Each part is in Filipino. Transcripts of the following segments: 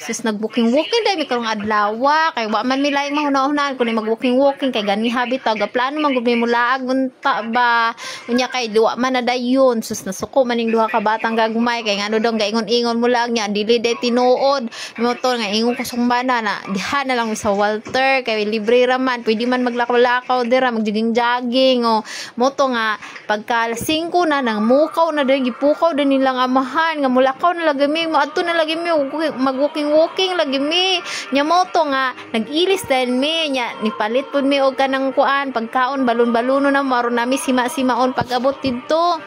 Sus nag-walking-walking dahil may karong adlawa. Kay wa man milaing mahuna-hunahan kung mag-walking-walking. Kay gani habit ga plano man gud may mulaag unta ba. Unya kay duwa man na dayon. Sus nasuko maning duha ka batang gagmay. Kay ngano dong gaingon-ingon mo lang niya. Dili day tinuod. Mo to nga ingon ko sumbana na. Diha na lang sa Walter. Kay libre ra man. Pwede man maglakaw-lakaw dira. Magjiging-jogging. O mo to nga pagka 5 na nang mukaw na dahil gipukaw din nilang amahan. Nga mulakaw na lagami. Maadto na lagi mi mag-walking lagi mi nya moto nga nag-ilis dahil mi nya nipalit pud mi og kanang kuan pagkaon balon-balono na maro nami sima-simaon pag-abot didto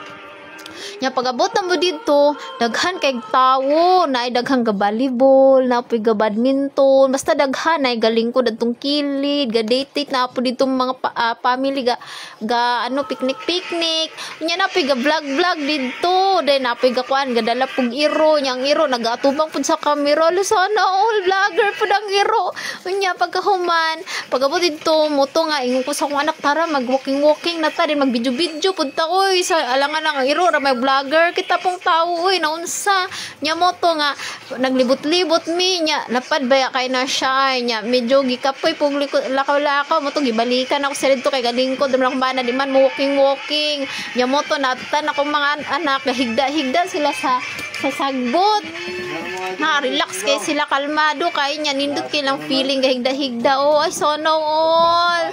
nya pag-abot na mo dito daghan kay tawo na daghang ga volleyball na puy ga badminton basta daghan na galing ko dadtong kilid ga date na po dito mga family ga ano picnic nya na puy ga vlog dito then na puy ga kuan ga dala pug iro nya ang iro nagatubang pud sa camera sana all vlogger pud ang iro nya pagkahuman pag-abot dito moto nga ingon ko sa akong anak tara mag walking na ta din mag video pud ta oy sa alangan ang iro may vlogger kita pong tao uy naunsa nya moto nga naglibot-libot mi nya lapad baya kay na siya nya medyo gikapoy pug lakaw-lakaw moto gibalikan ako sa dito kay galingkod lang bana di man walking nya moto natan ako mga anak higda sila sa sagbot relax kay sila kalmado kay nya nindot kay lang feeling gahigda oh ay sana all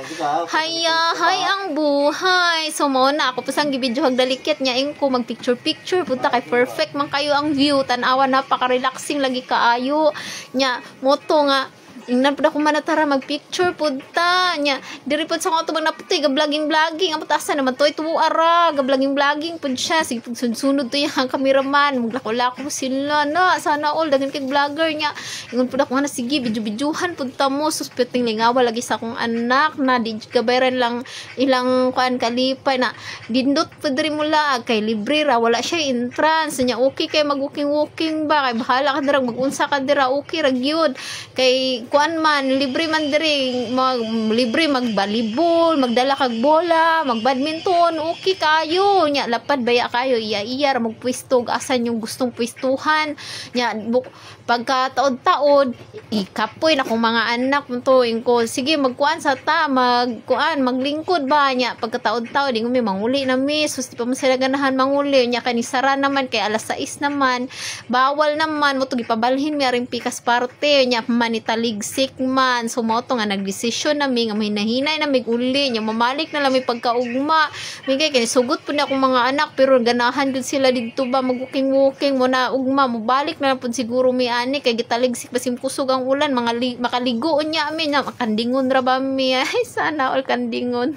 hay ang buhay so mo na ako pasang gibidyo hagdalikit nya ingko mag picture punta kay perfect man kayo ang view tan-awa napaka-relaxing lagi kaayo nya moto nga ingnan pud ako manatara mag-picture punta nya diri pud sa ako tubag naputoy ga vlogging ang putasan naman toy tuwo ara ga vlogging pud siya sige pud sunod to yang cameraman maglako-lako sila na sana all daghan kay vlogger nya ingon pud ako nga sige video-videohan pud ta mo suspeting lingawa lagi sa akong anak na di gabayran lang ilang kuan kalipay na dindot pud diri mula kay libre ra wala siya entrance nya okay kay mag-walking ba kay bahala ka dira mag-unsa ka dira okay ra gyud kay kuan man libre man diri libre mag-volleyball magdala kag bola mag-badminton okay kayo nya lapad baya kayo iya magpwesto asan yung gustong pwestuhan nya pagka taod-taod ikapoy na kung mga anak to ko sige magkuan sa ta maglingkod ba nya pagka taod-taod ingon mi manguli na mi sus di pa man sila ganahan manguli nya kanisara naman kay alas 6 naman bawal naman mo to gipabalhin mi aring pikas parte nya manitaligsik man so mo to nga nagdesisyon na mi nga mahinahinay na mig uli nya mamalik na lang mi pagkaugma mi kay sugot pud na akong mga anak pero ganahan gud sila didto ba mag-walking mo na ugma mo balik na lang pud siguro mi ani kay gitaligsik basim kusog ang ulan mga makaligo nya mi na makandingon ra ba mi ay sana all kandingon